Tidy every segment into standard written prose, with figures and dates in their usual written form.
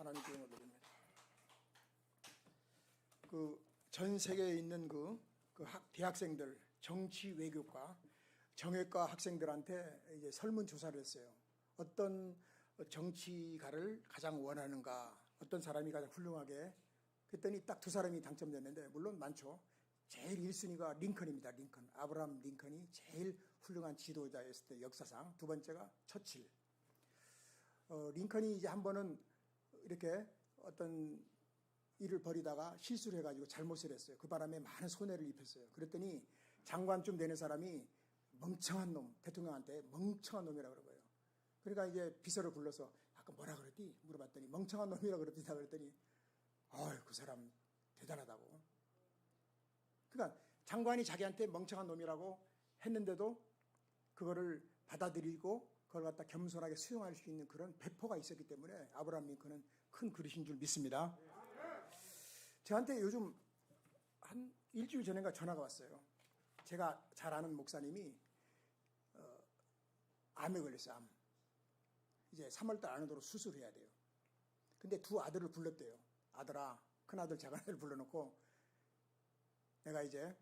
하나님께 영광을 드립니다. 전 세계에 있는 대학생들, 정치 외교과 정외과 학생들한테 이제 설문조사를 했어요. 어떤 정치가를 가장 원하는가, 어떤 사람이 가장 훌륭하게. 그랬더니 딱 두 사람이 당첨됐는데, 물론 많죠. 제일 1순위가 링컨입니다. 링컨. 아브라함 링컨이 제일 훌륭한 지도자였을 때 역사상. 두 번째가 처칠. 링컨이 이제 한 번은 이렇게 어떤 일을 벌이다가 실수를 해가지고 잘못을 했어요. 그 바람에 많은 손해를 입혔어요. 그랬더니 장관쯤 되는 사람이 멍청한 놈, 대통령한테 멍청한 놈이라고 그런 거예요. 그러니까 이제 비서를 불러서 아까 뭐라 그랬지? 물어봤더니 멍청한 놈이라고 그랬더니 그 사람 대단하다고. 그러니까 장관이 자기한테 멍청한 놈이라고 했는데도 그거를 받아들이고 그걸 갖다 겸손하게 수용할 수 있는 그런 배포가 있었기 때문에 아브라함 링컨은 큰 그릇인 줄 믿습니다. 저한테 요즘 한 일주일 전인가 전화가 왔어요. 제가 잘 아는 목사님이 암에 걸렸어요. 암. 이제 3월달 안으로 수술해야 돼요. 근데 두 아들을 불렀대요. 아들아, 큰아들, 작은아들 불러놓고 내가 이제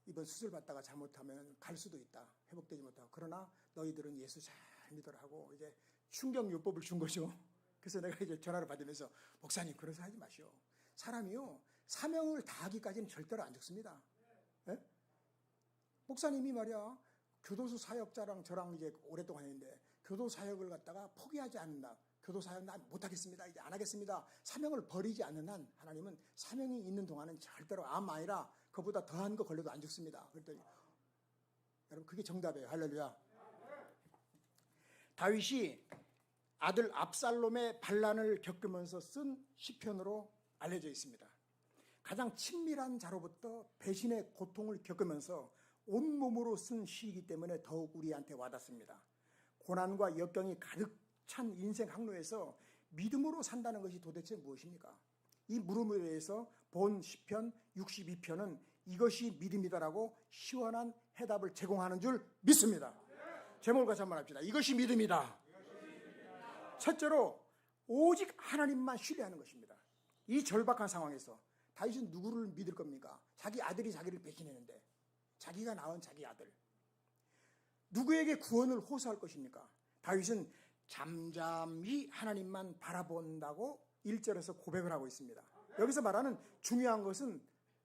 이번 수술 받다가 잘못하면 갈 수도 있다. 회복되지 못하고. 그러나 너희들은 예수 잘 믿으라 하고 이제 충격요법을 준 거죠. 그래서 내가 이제 전화를 받으면서 목사님 그래서 하지 마시오. 사람이요 사명을 다하기까지는 절대로 안 죽습니다. 예? 목사님이 말이야 교도소 사역자랑 저랑 이제 오랫동안 했는데 교도 사역을 갖다가 포기하지 않는다. 교도 사역 나 못하겠습니다. 이제 안 하겠습니다. 사명을 버리지 않는 한 하나님은 사명이 있는 동안은 절대로 암 아니라 그보다 더한 거 걸려도 안 죽습니다. 그랬더니 여러분 그게 정답이에요. 할렐루야. 다윗이 아들 압살롬의 반란을 겪으면서 쓴 시편으로 알려져 있습니다. 가장 친밀한 자로부터 배신의 고통을 겪으면서 온몸으로 쓴 시이기 때문에 더욱 우리한테 와닿습니다. 고난과 역경이 가득 찬 인생 항로에서 믿음으로 산다는 것이 도대체 무엇입니까? 이 물음에 대해서 본 시편 62편은 이것이 믿음이다라고 시원한 해답을 제공하는 줄 믿습니다. 제목을 같이 한번 합시다. 이것이 믿음이다. 첫째로 오직 하나님만 신뢰하는 것입니다. 이 절박한 상황에서 다윗은 누구를 믿을 겁니까? 자기 아들이 자기를 배신했는데 자기가 낳은 자기 아들 누구에게 구원을 호소할 것입니까? 다윗은 잠잠히 하나님만 바라본다고 1절에서 고백을 하고 있습니다. 여기서 말하는 중요한 것은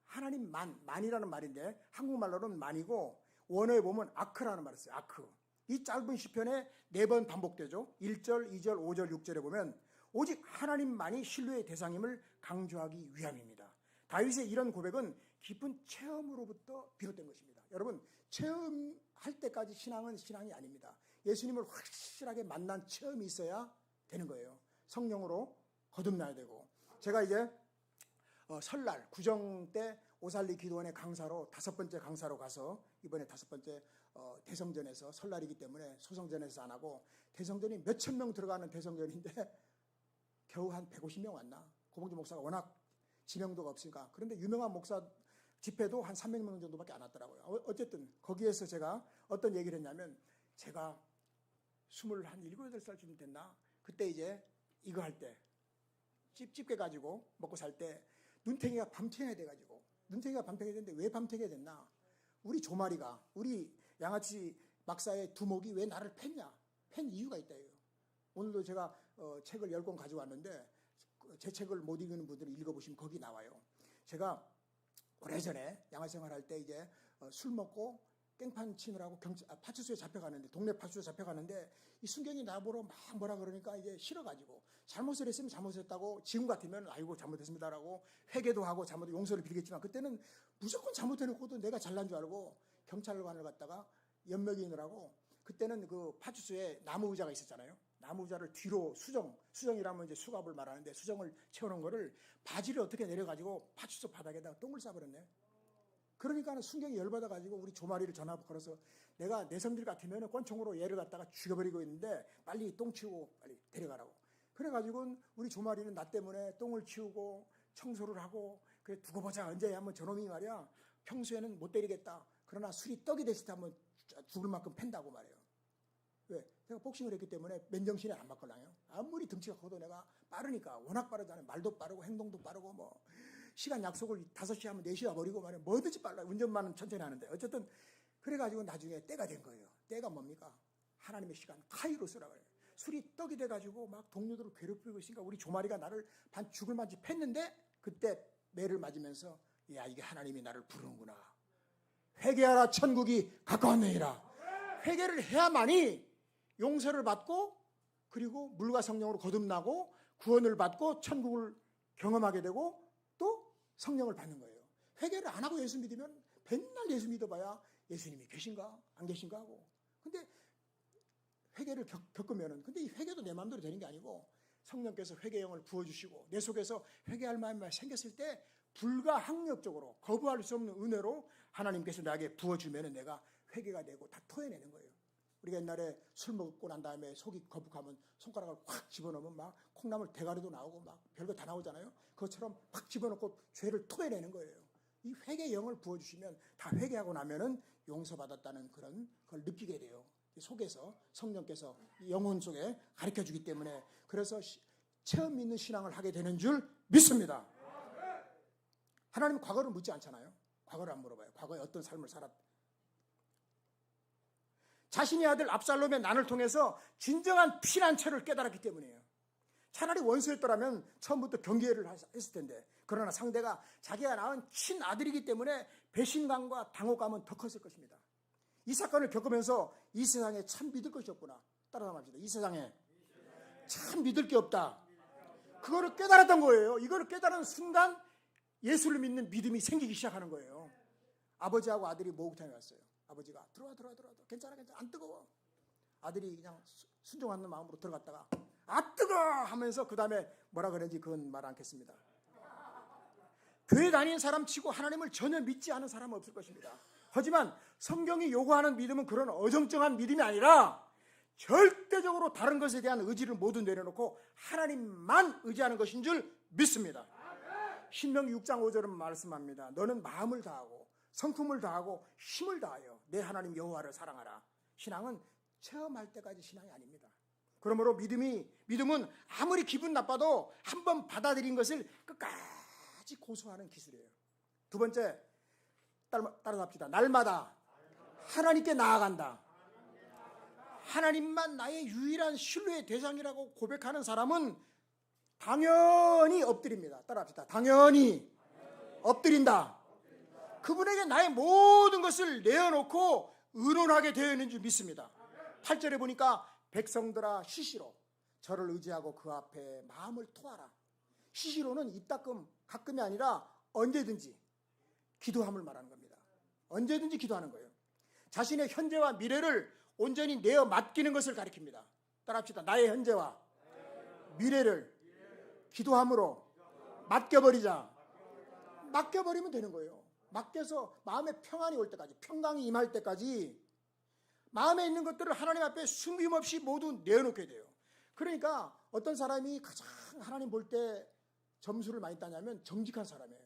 하나님만이라는 말인데 한국말로는 만이고 원어에 보면 아크라는 말을 써요. 아크. 이 짧은 시편에 4번 반복되죠. 1절, 2절, 5절, 6절에 보면 오직 하나님만이 신뢰의 대상임을 강조하기 위함입니다. 다윗의 이런 고백은 깊은 체험으로부터 비롯된 것입니다. 여러분 체험할 때까지 신앙은 신앙이 아닙니다. 예수님을 확실하게 만난 체험이 있어야 되는 거예요. 성령으로 거듭나야 되고. 제가 이제 설날 구정 때 오살리 기도원의 강사로 5번째 강사로 가서 이번에 5번째 대성전에서 설날이기 때문에 소성전에서 안 하고 대성전이 몇천 명 들어가는 대성전인데 겨우 한 150명 왔나? 고봉주 목사가 워낙 지명도가 없으니까. 그런데 유명한 목사 집회도 한 300명 정도밖에 안 왔더라고요. 어쨌든 거기에서 제가 어떤 얘기를 했냐면 제가 27, 8살쯤 됐나? 그때 이제 이거 할 때 집게 가지고 먹고 살 때 눈탱이가 밤탱이가 돼가지고 눈탱이가 밤탱이가 됐는데 왜 밤탱이가 됐나? 우리 조마리가 우리 양아치 막사의 두목이 왜 나를 팼냐? 팬 이유가 있다 이거. 오늘도 제가 책을 10권 가지고 왔는데 제 책을 못 읽는 분들이 읽어보시면 거기 나와요. 제가 오래전에 양아 생활할 때 이제 술 먹고 깽판 치느라고 파출소에 잡혀가는데 동네 파출소에 잡혀가는데 이 순경이 나보러 막 뭐라 그러니까 이제 싫어가지고 잘못을 했으면 잘못했다고 지금 같으면 아이고 잘못했습니다라고 회개도 하고 잘못 용서를 빌겠지만 그때는 무조건 잘못해놓고도 내가 잘난 줄 알고 경찰관을 갔다가 연명이느라고 그때는 그 파출소에 나무 의자가 있었잖아요. 나무 의자를 뒤로 수정이라면 이제 수갑을 말하는데 수정을 채워놓은 거를 바지를 어떻게 내려가지고 파출소 바닥에다가 똥을 싸버렸네. 그러니까 순경이 열받아가지고 우리 조마리를 전화 걸어서 내가 내 성질 같으면 권총으로 얘를 갖다가 죽여버리고 있는데 빨리 똥 치우고 빨리 데려가라고. 그래가지고 우리 조마리는 나 때문에 똥을 치우고 청소를 하고 그래 두고 보자 언제 한번 저놈이 말이야 평소에는 못 때리겠다. 그러나 술이 떡이 됐을 때 한번 죽을 만큼 팬다고 말해요. 왜? 제가 복싱을 했기 때문에 맨정신에 안 맞걸랑요. 아무리 덩치가 커도 내가 빠르니까, 워낙 빠르잖아요. 말도 빠르고 행동도 빠르고 뭐 시간 약속을 5시 하면 4시 와버리고 말이야. 뭐든지 빨라요. 운전만은 천천히 하는데. 어쨌든 그래가지고 나중에 때가 된 거예요. 때가 뭡니까? 하나님의 시간 카이로스라고 해요. 술이 떡이 돼가지고 막 동료들을 괴롭히고 있으니까 우리 조마리가 나를 반 죽을 만치 팼는데, 그때 매를 맞으면서 야, 이게 하나님이 나를 부르는구나. 회개하라, 천국이 가까웠느니라. 회개를 해야만이 용서를 받고, 그리고 물과 성령으로 거듭나고 구원을 받고 천국을 경험하게 되고 또 성령을 받는 거예요. 회개를 안 하고 예수 믿으면 맨날 예수 믿어봐야 예수님이 계신가 안 계신가 하고. 근데 회개를 겪으면은, 근데 이 회개도 내 마음대로 되는 게 아니고 성령께서 회개형을 부어주시고 내 속에서 회개할 마음이 생겼을 때 불가항력적으로 거부할 수 없는 은혜로 하나님께서 나에게 부어주면은 내가 회개가 되고 다 토해내는 거예요. 우리가 옛날에 술 먹고 난 다음에 속이 거북하면 손가락을 확 집어넣으면 막 콩나물 대가리도 나오고 막 별거 다 나오잖아요. 그것처럼 확 집어넣고 죄를 토해내는 거예요. 이 회개의 영을 부어주시면 다 회개하고 나면은 용서받았다는 그런 걸 느끼게 돼요. 속에서 성령께서 영혼 속에 가르쳐주기 때문에, 그래서 체험 있는 신앙을 하게 되는 줄 믿습니다. 하나님은 과거를 묻지 않잖아요. 과거를 안 물어봐요. 과거에 어떤 삶을 살았다. 자신의 아들 압살롬의 난을 통해서 진정한 피난처를 깨달았기 때문이에요. 차라리 원수였더라면 처음부터 경계를 했을 텐데, 그러나 상대가 자기가 낳은 친아들이기 때문에 배신감과 당혹감은 더 컸을 것입니다. 이 사건을 겪으면서 이 세상에 참 믿을 것이 없구나. 따라서 말합시다. 이 세상에 참 믿을 게 없다. 그거를 깨달았던 거예요. 이거를 깨달은 순간 예수를 믿는 믿음이 생기기 시작하는 거예요. 아버지하고 아들이 목욕탕에 갔어요. 아버지가 들어와 괜찮아 안 뜨거워. 아들이 그냥 순종하는 마음으로 들어갔다가 아 뜨거 하면서 그 다음에 뭐라 그랬는지 그건 말 않겠습니다. 교회 다니는 사람 치고 하나님을 전혀 믿지 않은 사람은 없을 것입니다. 하지만 성경이 요구하는 믿음은 그런 어정쩡한 믿음이 아니라 절대적으로 다른 것에 대한 의지를 모두 내려놓고 하나님만 의지하는 것인 줄 믿습니다. 신명기 6장 5절은 말씀합니다. 너는 마음을 다하고 성품을 다하고 힘을 다하여 내 하나님 여호와를 사랑하라. 신앙은 체험할 때까지 신앙이 아닙니다. 그러므로 믿음은 아무리 기분 나빠도 한번 받아들인 것을 끝까지 고수하는 기술이에요. 두 번째, 따라서 합시다. 날마다 하나님께 나아간다. 하나님만 나의 유일한 신뢰의 대상이라고 고백하는 사람은 당연히 엎드립니다. 따라합시다. 당연히 엎드린다. 그분에게 나의 모든 것을 내어놓고 의논하게 되어 있는 줄 믿습니다. 8절에 보니까 백성들아 시시로 저를 의지하고 그 앞에 마음을 토하라. 시시로는 이따금 가끔이 아니라 언제든지 기도함을 말하는 겁니다. 언제든지 기도하는 거예요. 자신의 현재와 미래를 온전히 내어 맡기는 것을 가리킵니다. 따라합시다. 나의 현재와 미래를 기도함으로 맡겨버리자. 맡겨버리면 되는 거예요. 맡겨서 마음에 평안이 올 때까지, 평강이 임할 때까지 마음에 있는 것들을 하나님 앞에 숨김없이 모두 내어놓게 돼요. 그러니까 어떤 사람이 가장 하나님 볼 때 점수를 많이 따냐면 정직한 사람이에요.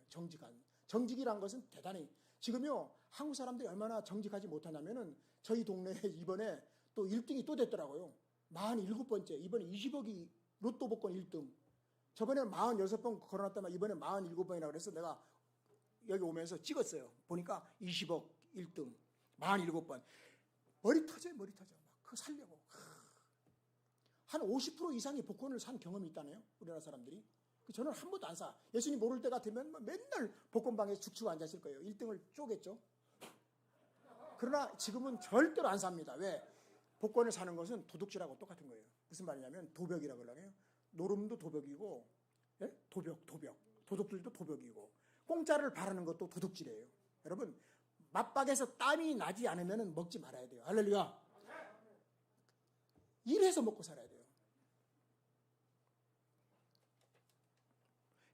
정직이란 것은 대단히, 지금요 한국 사람들이 얼마나 정직하지 못하냐면은 저희 동네에 이번에 또 1등이 또 됐더라고요. 47번째, 이번에 20억이 로또 복권 1등. 저번에는 46번 걸어놨다면 이번에 47번이라고 그래서 내가 여기 오면서 찍었어요. 보니까 20억 1등 47번. 머리 터져요. 막 그거 살려고. 한 50% 이상의 복권을 산 경험이 있다네요. 우리나라 사람들이. 저는 한 번도 안 사. 예수님 모를 때 같으면 맨날 복권방에 죽치고 앉았을 거예요. 1등을 쪼겠죠. 그러나 지금은 절대로 안 삽니다. 왜? 복권을 사는 것은 도둑질하고 똑같은 거예요. 무슨 말이냐면 도벽이라고 그러나요? 노름도 도벽이고, 예? 도벽. 도둑들도 도벽이고, 공짜를 바라는 것도 도둑질이에요. 여러분, 맞박에서 땀이 나지 않으면 먹지 말아야 돼요. 할렐루야. 일해서 먹고 살아야 돼요.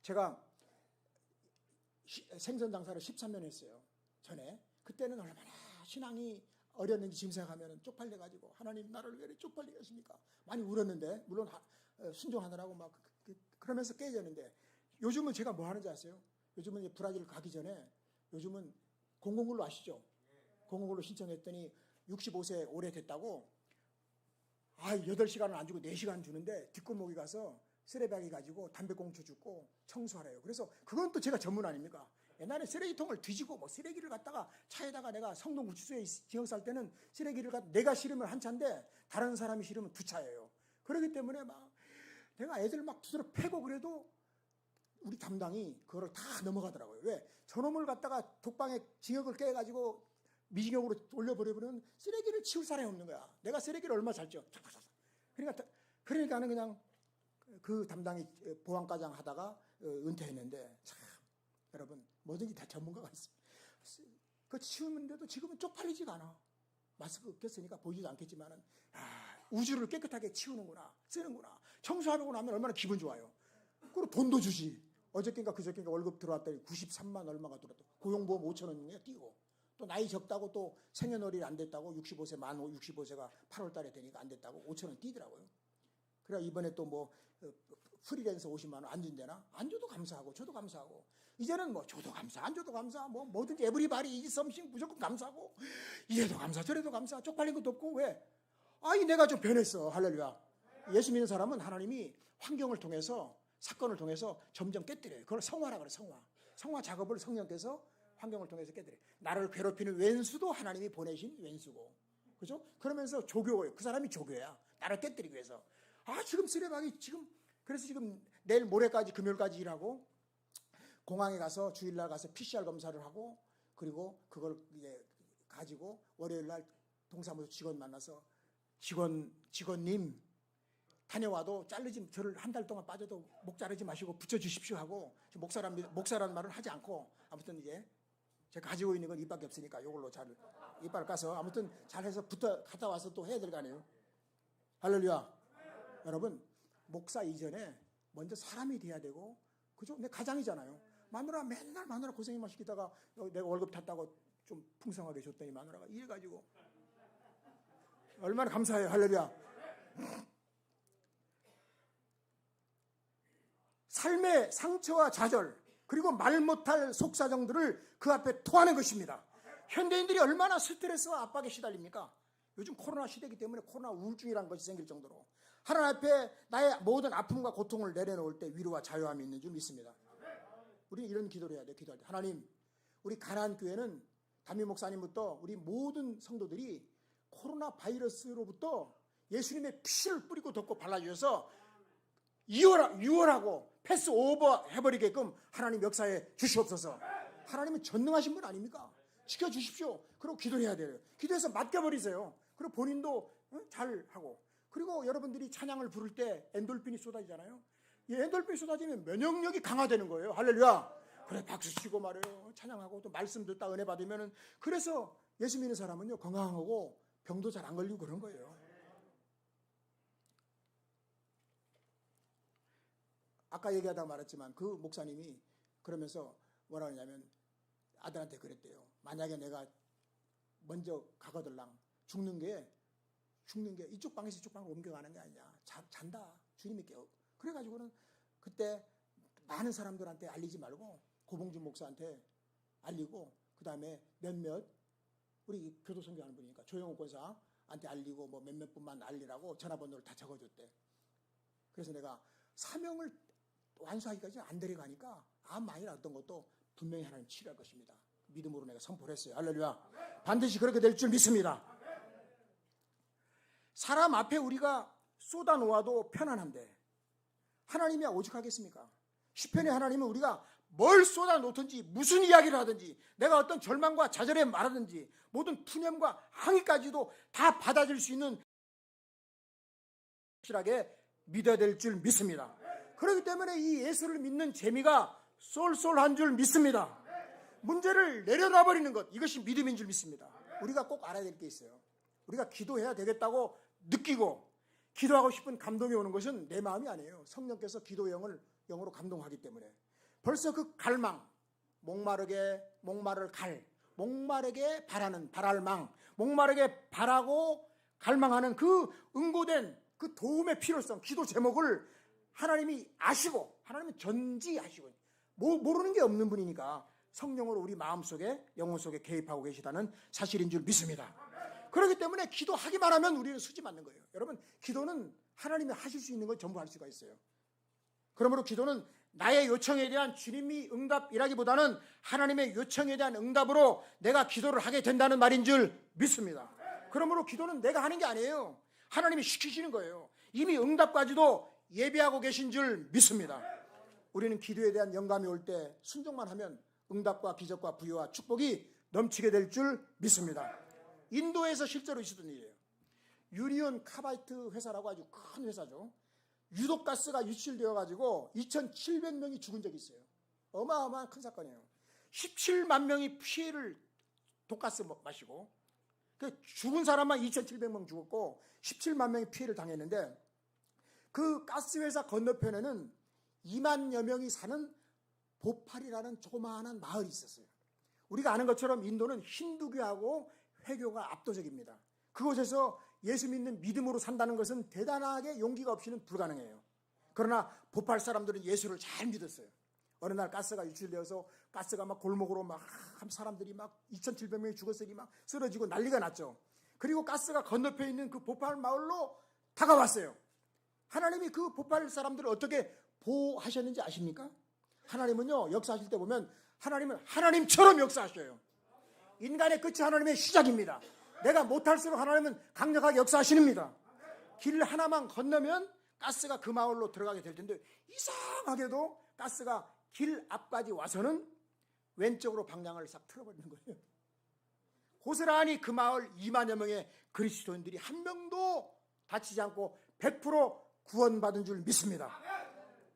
제가 생선 장사를 13년 했어요. 전에. 그때는 얼마나 신앙이 어렸는지 지금 생각하면 쪽팔려가지고 하나님 나를 왜 이렇게 쪽팔리게 하십니까? 많이 울었는데, 물론 순종하느라고 막 그러면서 깨졌는데, 요즘은 제가 뭐 하는지 아세요? 요즘은 브라질 가기 전에 요즘은 공공근로 아시죠? 공공근로 신청했더니 65세 오래 됐다고 8시간은 안 주고 4시간 주는데 뒷골목에 가서 쓰레기바퀴 가지고 담배꽁초 줍고 청소하래요. 그래서 그건 또 제가 전문 아닙니까? 옛날에 쓰레기통을 뒤지고 뭐 쓰레기를 갖다가 차에다가 내가 성동구치소에 지역 살 때는 쓰레기를 내가 실으면 한 차인데 다른 사람이 실으면 2차예요. 그렇기 때문에 막 내가 애들 막 두드러 패고 그래도 우리 담당이 그거를 다 넘어가더라고요. 왜? 저놈을 갖다가 독방에 징역을 깨가지고 미징역으로 올려버리면 쓰레기를 치울 사람이 없는 거야. 내가 쓰레기를 얼마 잘 쪄. 그러니까는 그냥 그 담당이 보안과장 하다가 은퇴했는데 참 여러분 뭐든지 다 전문가가 있습니다. 그 치우는데도 지금은 쪽팔리지가 않아. 마스크 꼈으니까 보이지도 않겠지만은 우주를 깨끗하게 치우는구나, 쓰는구나. 청소하고 나면 얼마나 기분 좋아요. 그리고 돈도 주지. 어저께인가 그저께인가 월급 들어왔더니 93만 얼마가 들어왔다. 고용보험 5,000원에 띄고 또 나이 적다고 또 생년월일 안 됐다고 65세 만 65세가 8월 달에 되니까 안 됐다고 5,000원 띄더라고요. 그래 이번에 또 뭐 프리랜서 50만 원 안 준대나? 안 줘도 감사하고 저도 감사하고 이제는 뭐 줘도 감사 안 줘도 감사 뭐 뭐든지 에브리바디 이지 썸씽 무조건 감사하고 이래도 감사 저래도 감사 쪽팔린 것도 없고 왜? 내가 좀 변했어. 할렐루야. 예수 믿는 사람은 하나님이 환경을 통해서 사건을 통해서 점점 깨뜨려요. 그걸 성화라 그래. 성화 작업을 성령께서 환경을 통해서 깨뜨려요. 나를 괴롭히는 왼수도 하나님이 보내신 왼수고 그죠? 그러면서 조교예요. 그 사람이 조교야. 나를 깨뜨리기 위해서. 지금 쓰레박이 그래서 지금 내일 모레까지 금요일까지 일하고 공항에 가서 주일날 가서 PCR 검사를 하고 그리고 그걸 이제 가지고 월요일날 동사무소 직원 만나서 직원님 다녀와도 저를 한 달 동안 빠져도 목 자르지 마시고 붙여주십시오 하고 목사라는 말은 하지 않고 아무튼 이제 제가 가지고 있는 건 입밖에 없으니까 이걸로 잘 이빨을 까서 아무튼 잘해서 갔다 와서 또 해야 될 거 아니에요. 할렐루야. 여러분 목사 이전에 먼저 사람이 돼야 되고 그죠? 내 가장이잖아요. 맨날 마누라 고생만 시키다가 내가 월급 탔다고 좀 풍성하게 줬더니 마누라가 이래가지고 얼마나 감사해요. 할렐루야. 삶의 상처와 좌절 그리고 말 못할 속사정들을 그 앞에 토하는 것입니다. 현대인들이 얼마나 스트레스와 압박에 시달립니까? 요즘 코로나 시대이기 때문에 코로나 우울증이라는 것이 생길 정도로 하나님 앞에 나의 모든 아픔과 고통을 내려놓을 때 위로와 자유함이 있는 줄 믿습니다. 우리는 이런 기도를 해야 돼. 기도할 때 하나님 우리 가나안 교회는 담임 목사님부터 우리 모든 성도들이 코로나 바이러스로부터 예수님의 피를 뿌리고 덮고 발라주셔서 유월하고 패스 오버 해버리게끔 하나님 역사에 주시옵소서. 하나님은 전능하신 분 아닙니까? 지켜주십시오. 그리고 기도해야 돼요. 기도해서 맡겨버리세요. 그리고 본인도 잘하고 그리고 여러분들이 찬양을 부를 때 엔돌핀이 쏟아지잖아요. 이 엔돌핀이 쏟아지면 면역력이 강화되는 거예요. 할렐루야. 그래 박수 치고 말해요. 찬양하고 또 말씀 듣다 은혜 받으면은 그래서 예수 믿는 사람은요 건강하고 병도 잘 안 걸리고 그런 거예요. 아까 얘기하다가 말했지만 그 목사님이 그러면서 뭐라 하냐면 아들한테 그랬대요. 만약에 내가 먼저 가거들랑 죽는 게 이쪽 방에서 이쪽 방으로 옮겨가는 게 아니냐. 잔다. 주님이 깨워. 그래가지고는 그때 많은 사람들한테 알리지 말고 고봉준 목사한테 알리고 그 다음에 몇몇 우리 교도선교하는 분이니까 조영욱 권사한테 알리고 뭐 몇몇 분만 알리라고 전화번호를 다 적어줬대. 그래서 내가 사명을 완수하기까지는 안 데려가니까 암 많이 났던 것도 분명히 하나님 치료할 것입니다. 믿음으로 내가 선포를 했어요. 할렐루야. 반드시 그렇게 될 줄 믿습니다. 사람 앞에 우리가 쏟아놓아도 편안한데 하나님이야 오죽하겠습니까? 시편의 하나님은 우리가 뭘 쏟아놓든지 무슨 이야기를 하든지 내가 어떤 절망과 좌절에 말하든지 모든 푸념과 항의까지도 다 받아줄 수 있는 확실하게 믿어야 될 줄 믿습니다. 그렇기 때문에 이 예수를 믿는 재미가 쏠쏠한 줄 믿습니다. 문제를 내려놔버리는 것 이것이 믿음인 줄 믿습니다. 우리가 꼭 알아야 될 게 있어요. 우리가 기도해야 되겠다고 느끼고 기도하고 싶은 감동이 오는 것은 내 마음이 아니에요. 성령께서 기도의 영으로 감동하기 때문에 벌써 그 갈망 목마르게 바라는 바랄망 목마르게 바라고 갈망하는 그 응고된 그 도움의 필요성 기도 제목을 하나님이 아시고 하나님은 전지아시고 모르는 게 없는 분이니까 성령으로 우리 마음속에 영혼 속에 개입하고 계시다는 사실인 줄 믿습니다. 그렇기 때문에 기도하기만 하면 우리는 수지 맞는 거예요. 여러분, 기도는 하나님이 하실 수 있는 걸 전부 할 수가 있어요. 그러므로 기도는 나의 요청에 대한 주님이 응답이라기보다는 하나님의 요청에 대한 응답으로 내가 기도를 하게 된다는 말인 줄 믿습니다. 그러므로 기도는 내가 하는 게 아니에요. 하나님이 시키시는 거예요. 이미 응답까지도 예비하고 계신 줄 믿습니다. 우리는 기도에 대한 영감이 올 때 순종만 하면 응답과 기적과 부여와 축복이 넘치게 될 줄 믿습니다. 인도에서 실제로 있었던 일이에요. 유니온 카바이트 회사라고 아주 큰 회사죠. 유독가스가 유출되어 가지고 2,700명이 죽은 적이 있어요. 어마어마한 큰 사건이에요. 17만 명이 피해를 독가스 마시고 그 죽은 사람만 2,700명 죽었고 17만 명이 피해를 당했는데 그 가스회사 건너편에는 2만여 명이 사는 보팔이라는 조그마한 마을이 있었어요. 우리가 아는 것처럼 인도는 힌두교하고 회교가 압도적입니다. 그곳에서 예수 믿는 믿음으로 산다는 것은 대단하게 용기가 없이는 불가능해요. 그러나 보팔 사람들은 예수를 잘 믿었어요. 어느 날 가스가 유출되어서 가스가 막 골목으로 막 사람들이 막 2,700명이 죽었으니 막 쓰러지고 난리가 났죠. 그리고 가스가 건너편에 있는 그 보팔 마을로 다가왔어요. 하나님이 그 보팔 사람들을 어떻게 보호하셨는지 아십니까? 하나님은요, 역사하실 때 보면 하나님은 하나님처럼 역사하셔요. 인간의 끝이 하나님의 시작입니다. 내가 못할수록 하나님은 강력하게 역사하시는입니다. 길 하나만 건너면 가스가 그 마을로 들어가게 될 텐데 이상하게도 가스가 길 앞까지 와서는 왼쪽으로 방향을 싹 틀어버리는 거예요. 고스란히 그 마을 2만여 명의 그리스도인들이 한 명도 다치지 않고 100% 구원받은 줄 믿습니다.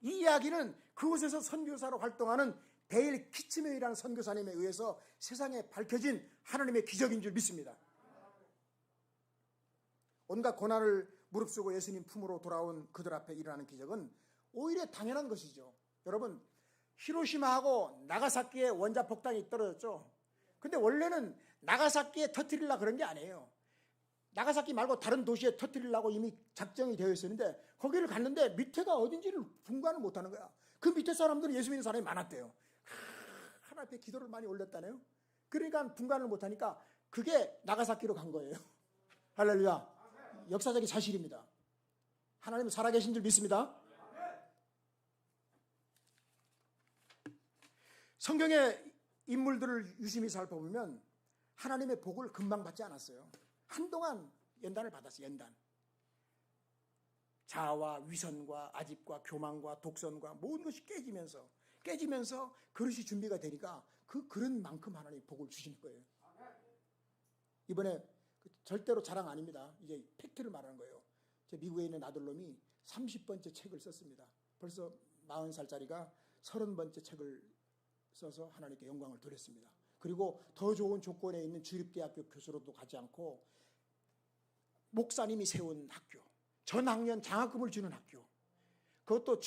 이 이야기는 그곳에서 선교사로 활동하는 데일 키츠메이라는 선교사님에 의해서 세상에 밝혀진 하나님의 기적인 줄 믿습니다. 온갖 고난을 무릅쓰고 예수님 품으로 돌아온 그들 앞에 일어나는 기적은 오히려 당연한 것이죠. 여러분, 히로시마하고 나가사키에 원자폭탄이 떨어졌죠. 근데 원래는 나가사키에 터뜨리려고 그런 게 아니에요. 나가사키 말고 다른 도시에 터뜨리려고 이미 작정이 되어 있었는데 거기를 갔는데 밑에가 어딘지를 분간을 못하는 거야. 그 밑에 사람들은 예수 믿는 사람이 많았대요. 하나님 앞에 기도를 많이 올렸다네요. 그러니까 분간을 못하니까 그게 나가사키로 간 거예요. 할렐루야. 역사적인 사실입니다. 하나님은 살아계신 줄 믿습니다. 성경의 인물들을 유심히 살펴보면 하나님의 복을 금방 받지 않았어요. 한동안 연단을 받았어요. 연단. 자아와 위선과 아집과 교만과 독선과 모든 것이 깨지면서 그릇이 준비가 되니까 그 그릇만큼 하나님이 복을 주시는 거예요. 이번에 절대로 자랑 아닙니다. 이제 팩트를 말하는 거예요. 제 미국에 있는 아들놈이 30번째 책을 썼습니다. 벌써 40살짜리가 30번째 책을 써서 하나님께 영광을 돌렸습니다. 그리고 더 좋은 조건에 있는 주립대학교 교수로도 가지 않고 목사님이 세운 학교, 전 학년 장학금을 주는 학교, 그것도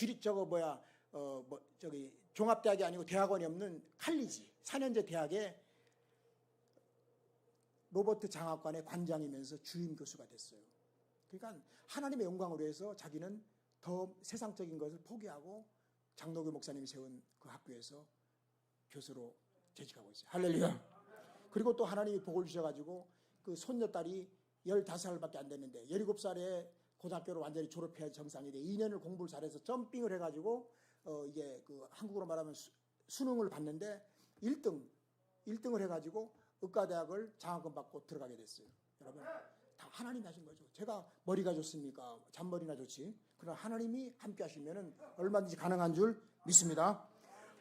종합대학이 아니고 대학원이 없는 칼리지 4년제 대학에 로버트 장학관의 관장이면서 주임 교수가 됐어요. 그러니까 하나님의 영광을 위해서 자기는 더 세상적인 것을 포기하고 장로교 목사님이 세운 그 학교에서 교수로 재직하고 있어요. 할렐루야. 그리고 또 하나님이 복을 주셔가지고 그 손녀딸이 15살밖에 안 됐는데 17살에 고등학교를 완전히 졸업해야 정상인데 2년을 공부를 잘해서 점핑을 해가지고 이제 그 한국으로 말하면 수능을 봤는데 1등을 해가지고 의과대학을 장학금 받고 들어가게 됐어요. 여러분, 다 하나님이 하신 거죠. 제가 머리가 좋습니까? 잔머리나 좋지. 그러나 하나님이 함께 하시면 얼마든지 가능한 줄 믿습니다.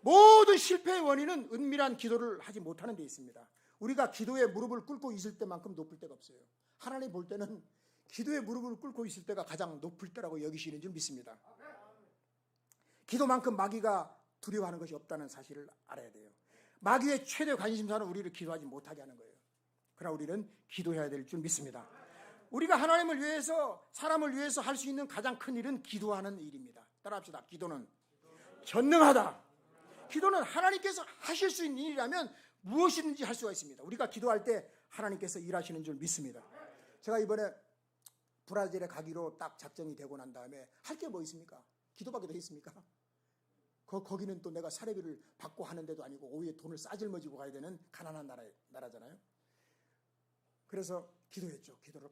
모든 실패의 원인은 은밀한 기도를 하지 못하는 데 있습니다. 우리가 기도에 무릎을 꿇고 있을 때만큼 높을 때가 없어요. 하나님 볼 때는 기도에 무릎을 꿇고 있을 때가 가장 높을 때라고 여기시는 줄 믿습니다. 기도만큼 마귀가 두려워하는 것이 없다는 사실을 알아야 돼요. 마귀의 최대 관심사는 우리를 기도하지 못하게 하는 거예요. 그러나 우리는 기도해야 될 줄 믿습니다. 우리가 하나님을 위해서, 사람을 위해서 할 수 있는 가장 큰 일은 기도하는 일입니다. 따라합시다. 기도는 전능하다. 기도는 하나님께서 하실 수 있는 일이라면 무엇이든지 할 수가 있습니다. 우리가 기도할 때 하나님께서 일하시는 줄 믿습니다. 제가 이번에 브라질에 가기로 딱 작정이 되고 난 다음에 할 게 뭐 있습니까? 기도밖에 더 있습니까? 거기는 또 내가 사례비를 받고 하는 데도 아니고 오히려 돈을 싸질머지고 가야 되는 가난한 나라잖아요. 그래서 기도했죠. 기도를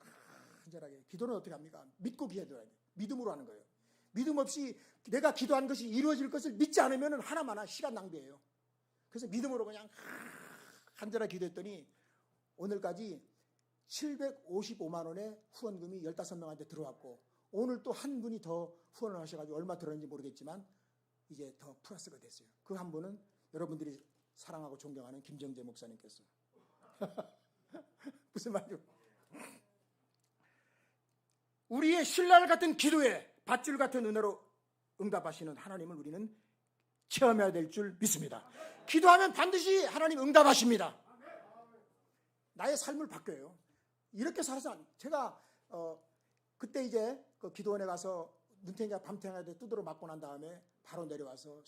간절하게. 기도는 어떻게 합니까? 믿고 기도해야 돼요. 믿음으로 하는 거예요. 믿음 없이 내가 기도한 것이 이루어질 것을 믿지 않으면 하나마나 시간 낭비예요. 그래서 믿음으로 그냥 간절하게 기도했더니 오늘까지 755만 원의 후원금이 15명한테 들어왔고, 오늘 또 한 분이 더 후원을 하셔가지고 얼마 들었는지 모르겠지만 이제 더 플러스가 됐어요. 그 한 분은 여러분들이 사랑하고 존경하는 김정재 목사님께서. 무슨 말이죠? 우리의 신랄 같은 기도에 밧줄 같은 은혜로 응답하시는 하나님을 우리는 체험해야 될 줄 믿습니다. 기도하면 반드시 하나님 응답하십니다. 나의 삶을 바뀌어요. 이렇게 살아서 제가 그때 이제 그 기도원에 가서 눈탱이가 밤탱이가 두드러 맞고 난 다음에 바로 내려와서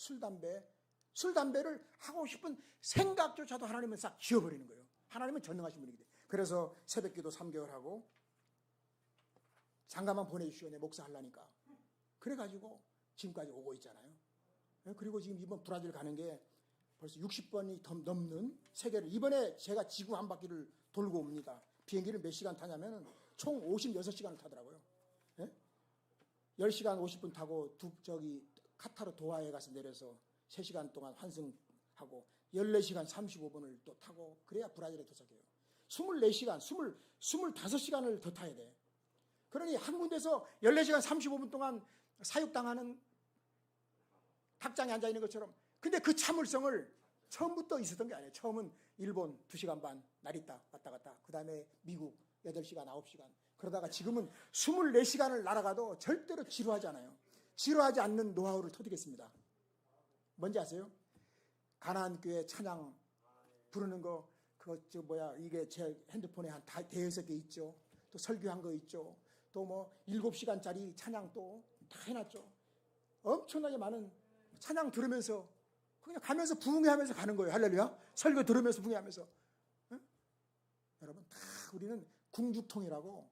술담배를 하고 싶은 생각조차도 하나님은 싹 지워버리는 거예요. 하나님은 전능하신 분이기 때문에. 그래서 새벽기도 3개월 하고 장가만 보내주시오, 내 목사 하려니까. 그래가지고 지금까지 오고 있잖아요. 그리고 지금 이번 브라질 가는 게 벌써 60번이 더 넘는 세계를, 이번에 제가 지구 한 바퀴를 돌고 옵니다. 비행기를 몇 시간 타냐면 총 56시간을 타더라고요. 10시간 50분 타고 카타르 도하에 가서 내려서 3시간 동안 환승하고 14시간 35분을 또 타고 그래야 브라질에 도착해요. 24시간, 25시간을 더 타야 돼. 그러니 한 군데서 14시간 35분 동안 사육당하는 닭장에 앉아있는 것처럼. 근데 그 참을성을 처음부터 있었던 게 아니에요. 처음은 일본 2시간 반 나리타 왔다 갔다, 그 다음에 미국 8시간 9시간, 그러다가 지금은 24시간을 날아가도 절대로 지루하지 않아요. 지루하지 않는 노하우를 터득했습니다. 뭔지 아세요? 가나안 교회 찬양 부르는 거, 이게 제 핸드폰에 한 대여섯 개 있죠. 또 설교한 거 있죠. 또 뭐 7시간짜리 찬양 또 다 해놨죠. 엄청나게 많은 찬양 들으면서 그냥 가면서 부흥회하면서 가는 거예요. 할렐루야. 설교 들으면서 부흥회하면서. 응? 여러분, 다 우리는 궁죽통이라고,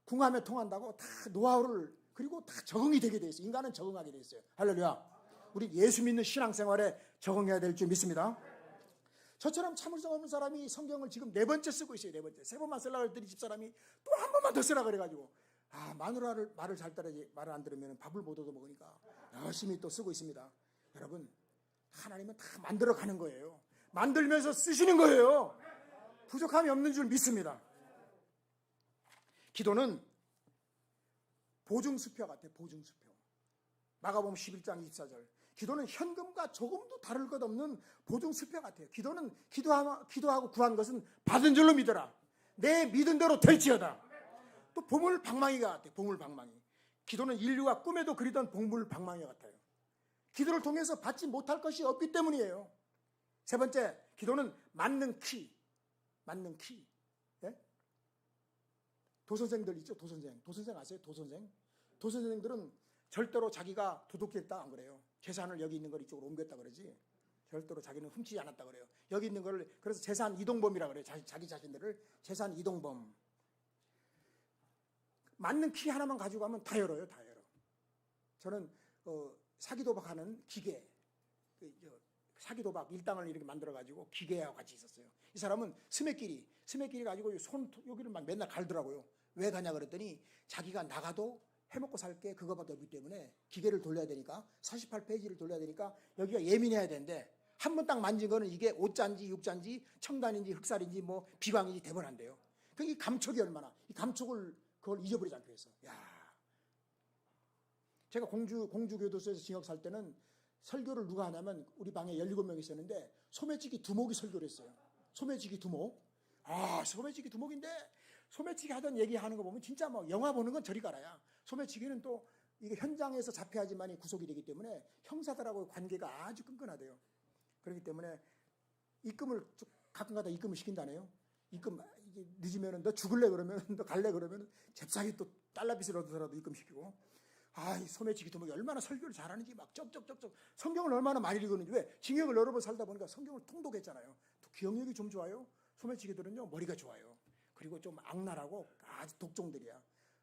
궁하며 통한다고 다 노하우를, 그리고 다 적응이 되게 돼 있어요. 인간은 적응하게 돼 있어요. 할렐루야. 우리 예수 믿는 신앙생활에 적응해야 될 줄 믿습니다. 저처럼 참을성 없는 사람이 성경을 지금 4번째 쓰고 있어요. 4번째. 3번만 쓰려고 했더니 집사람이 또 한 번만 더 쓰라 그래가지고, 마누라를 말을 잘 따르지, 말을 안 들으면 밥을 못 얻어 먹으니까 열심히 또 쓰고 있습니다. 여러분, 하나님은 다 만들어 가는 거예요. 만들면서 쓰시는 거예요. 부족함이 없는 줄 믿습니다. 기도는 보증수표 같아요. 보증수표. 마가복음 11장 24절. 기도는 현금과 조금도 다를 것 없는 보증수표 같아요. 기도는 기도하고 구한 것은 받은 줄로 믿어라. 내 믿은 대로 될지어다. 또 보물방망이가 같아요. 보물방망이. 기도는 인류가 꿈에도 그리던 보물방망이 같아요. 기도를 통해서 받지 못할 것이 없기 때문이에요. 세 번째, 기도는 맞는 키. 맞는 키. 예? 도선생들 있죠? 도선생 아세요? 도선생들은 절대로 자기가 도둑했다 안 그래요. 재산을 여기 있는 걸 이쪽으로 옮겼다 그러지. 절대로 자기는 훔치지 않았다 그래요. 여기 있는 거를, 그래서 재산 이동범이라 그래요. 자기 자신들을 재산 이동범. 맞는 키 하나만 가지고 가면 다 열어요. 다 열어. 저는 사기도박하는 기계, 사기도박 일당을 이렇게 만들어가지고 기계하고 같이 있었어요. 이 사람은 스매끼리 가지고 여기를 막 맨날 갈더라고요. 왜 가냐 그랬더니 자기가 나가도 해먹고 살 게 그거밖에 없기 때문에 기계를 돌려야 되니까, 48페이지를 돌려야 되니까 여기가 예민해야 되는데, 한 번 딱 만진 거는 이게 옷잔지, 육잔지, 청단인지, 흑살인지, 뭐 비광인지 대번한대요. 이 감촉이 얼마나, 이 감촉을 그걸 잊어버리지 않기 위해서. 제가 공주교도소에서 징역 살 때는 설교를 누가 하냐면, 우리 방에 17명 있었는데 소매치기 두목이 설교를 했어요. 소매치기 두목. 소매치기 두목인데, 소매치기 하던 얘기하는 거 보면 진짜 뭐 영화 보는 건 저리 가라야. 소매치기는 또 이게 현장에서 잡혀야지만이 구속이 되기 때문에 형사들하고 관계가 아주 끈끈하대요. 그렇기 때문에 입금을 가끔가다 입금을 시킨다네요. 입금 늦으면 너 죽을래 그러면, 너 갈래 그러면 잽싸게 또 달러빚을 얻어서라도 입금시키고. 이 소매치기 두목이 얼마나 설교를 잘하는지 막 쩍쩍쩍쩍 성경을 얼마나 많이 읽었는지. 왜? 징역을 여러 번 살다 보니까 성경을 통독했잖아요. 또 기억력이 좀 좋아요. 소매치기들은요, 머리가 좋아요. 그리고 좀 악랄하고 아주 독종들이야.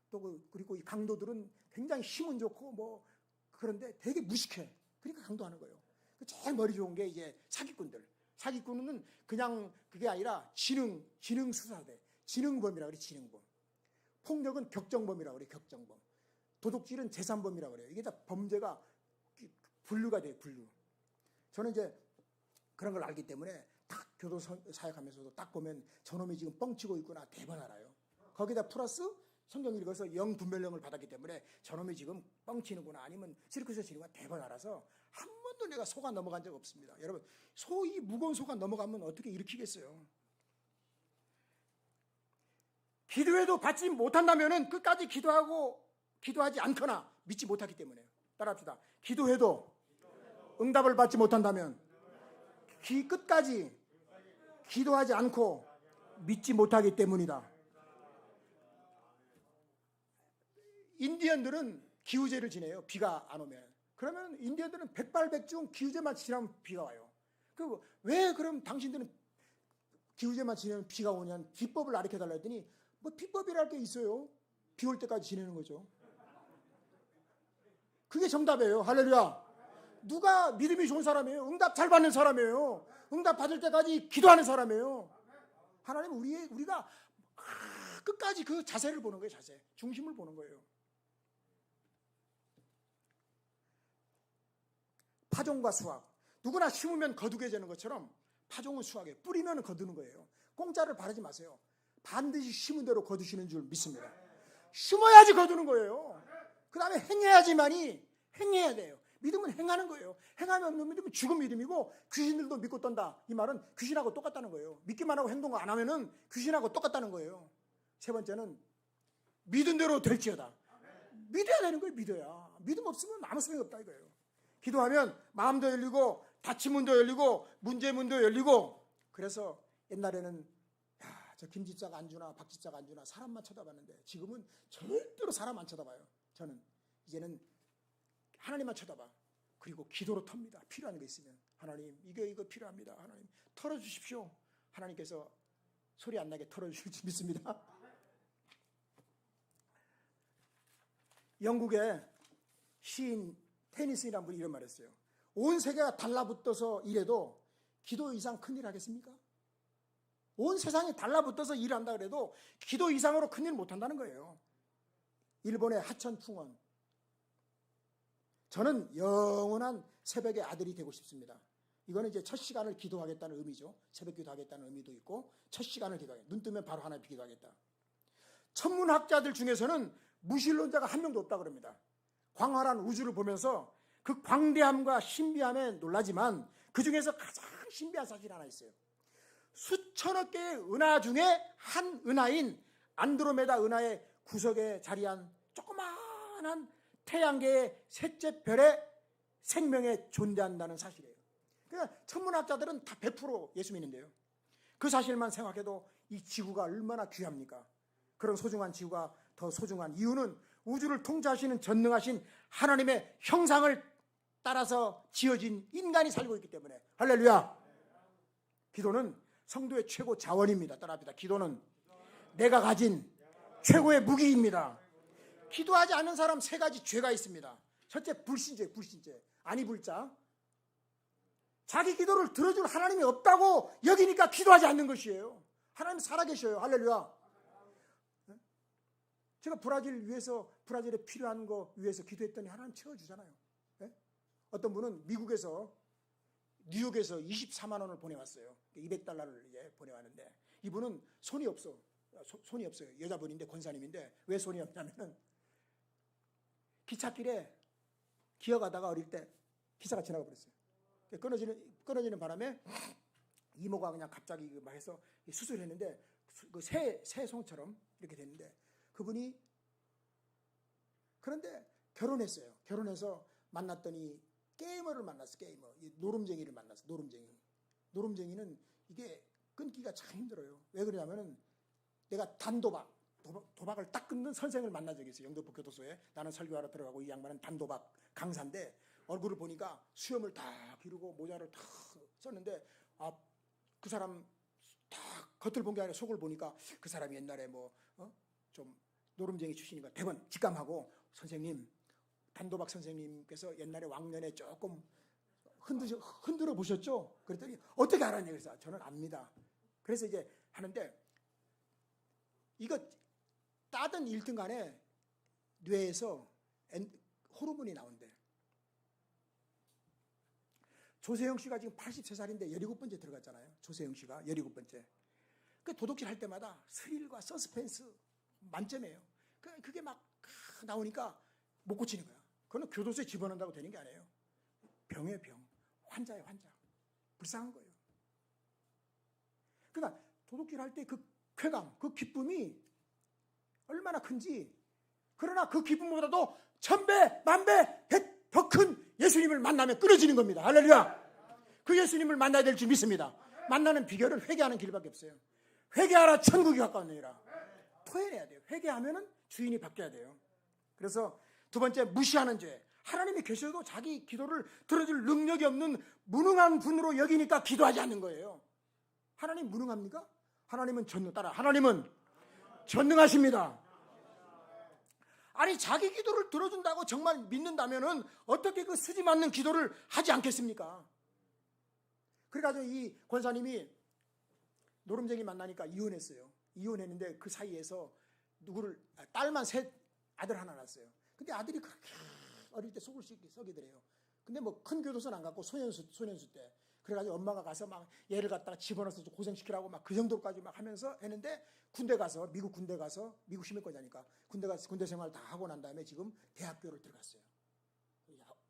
또 그리고 이 강도들은 굉장히 힘은 좋고 뭐 그런데 되게 무식해. 그러니까 강도하는 거예요. 제일 머리 좋은 게 이제 사기꾼들. 사기꾼은 그냥 그게 아니라 지능 수사대. 지능범이라고 그래, 지능범. 폭력은 격정범이라고 그래, 격정범. 도둑질은 재산범이라고 그래요. 이게 다 범죄가 분류가 돼요, 분류. 저는 이제 그런 걸 알기 때문에 딱 교도 사역하면서도 딱 보면 저놈이 지금 뻥치고 있구나 대번 알아요. 거기다 플러스 성경 읽어서 영분별령을 받았기 때문에 저놈이 지금 뻥치는구나 아니면 시르크스 치는구나 대번 알아서 한 번도 내가 속아 넘어간 적 없습니다. 여러분, 이 무거운 속아 넘어가면 어떻게 일으키겠어요? 기도해도 받지 못한다면 끝까지 기도하지 않거나 믿지 못하기 때문에요. 따라합시다. 기도해도 응답을 받지 못한다면 끝까지 기도하지 않고 믿지 못하기 때문이다. 인디언들은 기후제를 지내요. 비가 안 오면. 그러면 인디언들은 백발백중 기후제만 지나면 비가 와요. 왜 그럼 당신들은 기후제만 지내면 비가 오냐는 비법을 가르쳐달라 했더니 뭐 비법이랄 게 있어요. 비 올 때까지 지내는 거죠. 그게 정답이에요. 할렐루야. 누가 믿음이 좋은 사람이에요? 응답 잘 받는 사람이에요. 응답 받을 때까지 기도하는 사람이에요. 하나님은 우리가 끝까지 그 자세를 보는 거예요. 자세. 중심을 보는 거예요. 파종과 수확. 누구나 심으면 거두게 되는 것처럼 파종은 수확이에요. 뿌리면 거두는 거예요. 공짜를 바라지 마세요. 반드시 심은 대로 거두시는 줄 믿습니다. 심어야지 거두는 거예요. 그 다음에 행해야 돼요. 믿음은 행하는 거예요. 행하면 없는 믿음은 죽은 믿음이고 귀신들도 믿고 떤다. 이 말은 귀신하고 똑같다는 거예요. 믿기만 하고 행동 안 하면은 귀신하고 똑같다는 거예요. 세 번째는 믿은 대로 될지어다. 믿어야 되는 거예요. 믿어야. 믿음 없으면 아무 소용이 없다 이거예요. 기도하면 마음도 열리고 다치문도 열리고 문제문도 열리고. 그래서 옛날에는 저 김집사가 안 주나 박집사가 안 주나 사람만 쳐다봤는데 지금은 절대로 사람 안 쳐다봐요. 저는 이제는 하나님만 쳐다봐. 그리고 기도로 텁니다. 필요한 게 있으면 하나님 이거 필요합니다. 하나님 털어주십시오. 하나님께서 소리 안 나게 털어주실 줄 믿습니다. 영국의 시인 테니스라는 분이 이런 말 했어요. 온 세계가 달라붙어서 일해도 기도 이상 큰일 하겠습니까? 온 세상이 달라붙어서 일한다 그래도 기도 이상으로 큰일 못한다는 거예요. 일본의 하천풍원. 저는 영원한 새벽의 아들이 되고 싶습니다. 이거는 이제 첫 시간을 기도하겠다는 의미죠. 새벽 기도하겠다는 의미도 있고 첫 시간을 기도하겠다. 눈 뜨면 바로 하나님 기도하겠다. 천문학자들 중에서는 무신론자가 한 명도 없다 그럽니다. 광활한 우주를 보면서 그 광대함과 신비함에 놀라지만 그 중에서 가장 신비한 사실이 하나 있어요. 수천억 개의 은하 중에 한 은하인 안드로메다 은하의 구석에 자리한 조그마한 태양계의 셋째 별에 생명에 존재한다는 사실이에요. 그러니까 천문학자들은 다 100% 예수 믿는데요. 그 사실만 생각해도 이 지구가 얼마나 귀합니까? 그런 소중한 지구가 더 소중한 이유는 우주를 통치하시는 전능하신 하나님의 형상을 따라서 지어진 인간이 살고 있기 때문에. 할렐루야. 기도는 성도의 최고 자원입니다. 따라합니다. 기도는 내가 가진 최고의 무기입니다. 기도하지 않는 사람 세 가지 죄가 있습니다. 첫째, 불신죄. 아니 불자. 자기 기도를 들어줄 하나님이 없다고 여기니까 기도하지 않는 것이에요. 하나님 살아계셔요. 할렐루야. 제가 브라질에 필요한 거 위해서 기도했더니 하나님 채워주잖아요. 어떤 분은 미국에서 뉴욕에서 24만 원을 보내왔어요. $200를 이제 보내왔는데 이분은 손이 없어요. 여자분인데 권사님인데 왜 손이 없냐면은 기찻길에 기어가다가 어릴 때 기차가 지나가 버렸어요. 끊어지는 바람에 이모가 그냥 갑자기 막 해서 수술을 했는데 그 새 송처럼 이렇게 됐는데 그분이 그런데 결혼했어요. 결혼해서 만났더니 게이머를 만났어. 노름쟁이를 만났어. 노름쟁이는 이게 끊기가 참 힘들어요. 왜 그러냐면은 내가 도박을 딱 끊는 선생을 만난 적이 있어요. 영등포 교도소에. 나는 설교하러 들어가고 이 양반은 단도박 강사인데 얼굴을 보니까 수염을 다 기르고 모자를 다 썼는데 그 사람 다 겉을 본 게 아니라 속을 보니까 그 사람이 옛날에 좀 노름쟁이 출신인가 대번 직감하고 선생님 단도박 선생님께서 옛날에 왕년에 조금 흔들어 보셨죠? 그랬더니 어떻게 알았냐 그래서 저는 압니다. 그래서 이제 하는데 이거 따든 잃든 간에 뇌에서 호르몬이 나온대. 조세영 씨가 지금 83살인데 17번째 들어갔잖아요. 조세영 씨가 17번째. 그 도둑질 할 때마다 스릴과 서스펜스 만점이에요. 그게 막 나오니까 못 고치는 거야. 그거는 교도소에 집어넣는다고 되는 게 아니에요. 병이에요, 병. 환자예요, 환자. 불쌍한 거예요. 그러니까 도둑질 할 때 그 쾌감, 그 기쁨이 얼마나 큰지, 그러나 그 기쁨보다도 1000배, 1000배, 100 더 큰 예수님을 만나면 끊어지는 겁니다. 할렐루야. 그 예수님을 만나야 될 줄 믿습니다. 만나는 비결은 회개하는 길밖에 없어요. 회개하라, 천국이 가까웠느니라. 토해내야 돼요. 회개하면은 주인이 바뀌어야 돼요. 그래서 두 번째, 무시하는 죄. 하나님이 계셔도 자기 기도를 들어줄 능력이 없는 무능한 분으로 여기니까 기도하지 않는 거예요. 하나님 무능합니까? 하나님은 하나님은 전능하십니다. 아니, 자기 기도를 들어준다고 정말 믿는다면은 어떻게 그 쓰지 않는 기도를 하지 않겠습니까? 그래가지고 이 권사님이 노름쟁이 만나니까 이혼했어요. 이혼했는데 그 사이에서 딸만 셋, 아들 하나 낳았어요. 근데 아들이 그렇게 어릴 때 속을 썩이더래요. 근데 뭐 큰 교도소는 안 갔고 소년수 때. 그래가지고 엄마가 가서 막 얘를 갖다가 집어넣어서 고생시키라고 막 그 정도까지 막 하면서 했는데, 미국 군대 가서 미국 시민권자니까 군대 생활 다 하고 난 다음에 지금 대학교를 들어갔어요.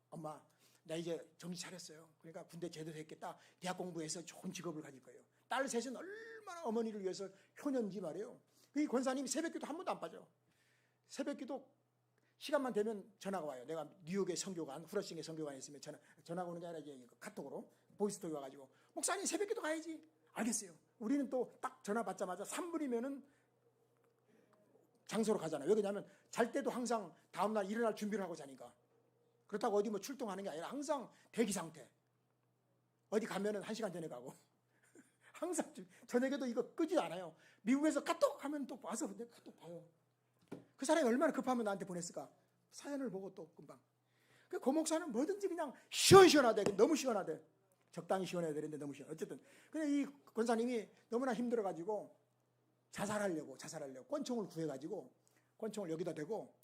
엄마, 나 이제 정신 차렸어요. 그러니까 군대 제대했겠다. 대학 공부해서 좋은 직업을 가질 거예요. 딸 셋은 얼마나 어머니를 위해서 효년지 말이에요. 이 권사님이 새벽기도 한 번도 안 빠져. 새벽기도 시간만 되면 전화가 와요. 내가 뉴욕의 선교관, 후러싱의 선교관에 있으면 전화가 오는 게 아니라 이제 카톡으로 보이스톡이 와가지고, 목사님 새벽기도 가야지. 알겠어요. 우리는 또 딱 전화 받자마자 3분이면은 장소로 가잖아요. 왜 그러냐면 잘 때도 항상 다음날 일어날 준비를 하고 자니까. 그렇다고 어디 뭐 출동하는 게 아니라 항상 대기 상태. 어디 가면은 1시간 전에 가고. 항상 저녁에도 이거 끄지 않아요. 미국에서 카톡 하면 또 와서 카톡 봐요. 그 사람이 얼마나 급하면 나한테 보냈을까? 사연을 보고 또 금방. 그 목사는 뭐든지 그냥 시원시원하대. 너무 시원하대. 적당히 시원해야 되는데 너무 시원. 어쨌든. 근데 이 권사님이 너무나 힘들어가지고 자살하려고 권총을 구해가지고 권총을 여기다 대고,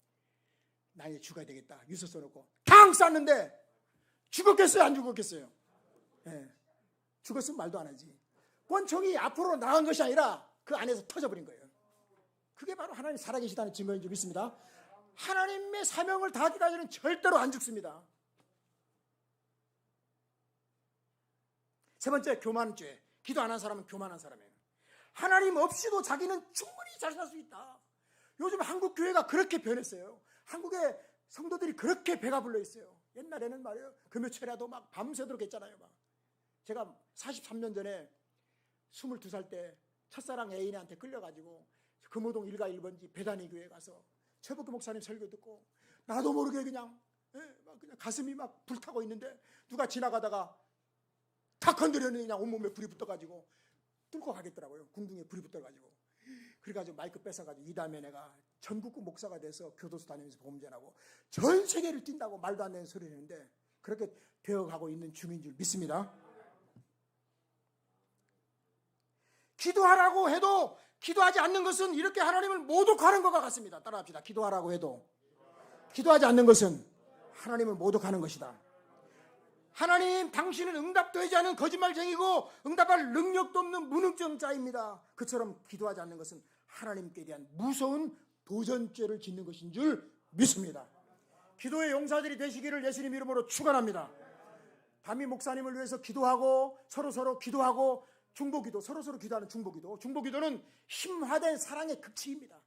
나 이제 죽어야 되겠다. 유서 써놓고 탕 쐈는데 죽었겠어요? 안 죽었겠어요? 네. 죽었으면 말도 안 하지. 권총이 앞으로 나간 것이 아니라 그 안에서 터져버린 거예요. 그게 바로 하나님 살아계시다는 증거인 줄 믿습니다. 하나님의 사명을 다하기까지는 절대로 안 죽습니다. 세 번째, 교만죄. 기도 안 한 사람은 교만한 사람이에요. 하나님 없이도 자기는 충분히 잘 살 수 있다. 요즘 한국 교회가 그렇게 변했어요. 한국의 성도들이 그렇게 배가 불러 있어요. 옛날에는 말이에요, 금요철에도 막 밤새도록 했잖아요. 막. 제가 43년 전에 22살 때 첫사랑 애인한테 끌려가지고 금호동 1가 1번지 배단위 교회 가서 최복규 목사님 설교 듣고, 나도 모르게 그냥 가슴이 막 불타고 있는데, 누가 지나가다가 탁 건드렸는데 그냥 온몸에 불이 붙어가지고 뚫고 가겠더라고요. 궁둥이에 불이 붙어가지고. 그래가지고 마이크 뺏어가지고 이 다음에 내가 전국구 목사가 돼서 교도소 다니면서 복음 전하고 전 세계를 뛴다고 말도 안 되는 소리를 했는데, 그렇게 되어가고 있는 중인 줄 믿습니다. 기도하라고 해도 기도하지 않는 것은 이렇게 하나님을 모독하는 것과 같습니다. 따라합시다. 기도하라고 해도 기도하지 않는 것은 하나님을 모독하는 것이다. 하나님, 당신은 응답되지 않은 거짓말쟁이고 응답할 능력도 없는 무능증자입니다. 그처럼 기도하지 않는 것은 하나님께 대한 무서운 도전죄를 짓는 것인 줄 믿습니다. 기도의 용사들이 되시기를 예수님 이름으로 축원합니다. 담임 목사님을 위해서 기도하고 서로 기도하고, 중보기도, 서로 기도하는 중보기도. 중보기도는 심화된 사랑의 극치입니다.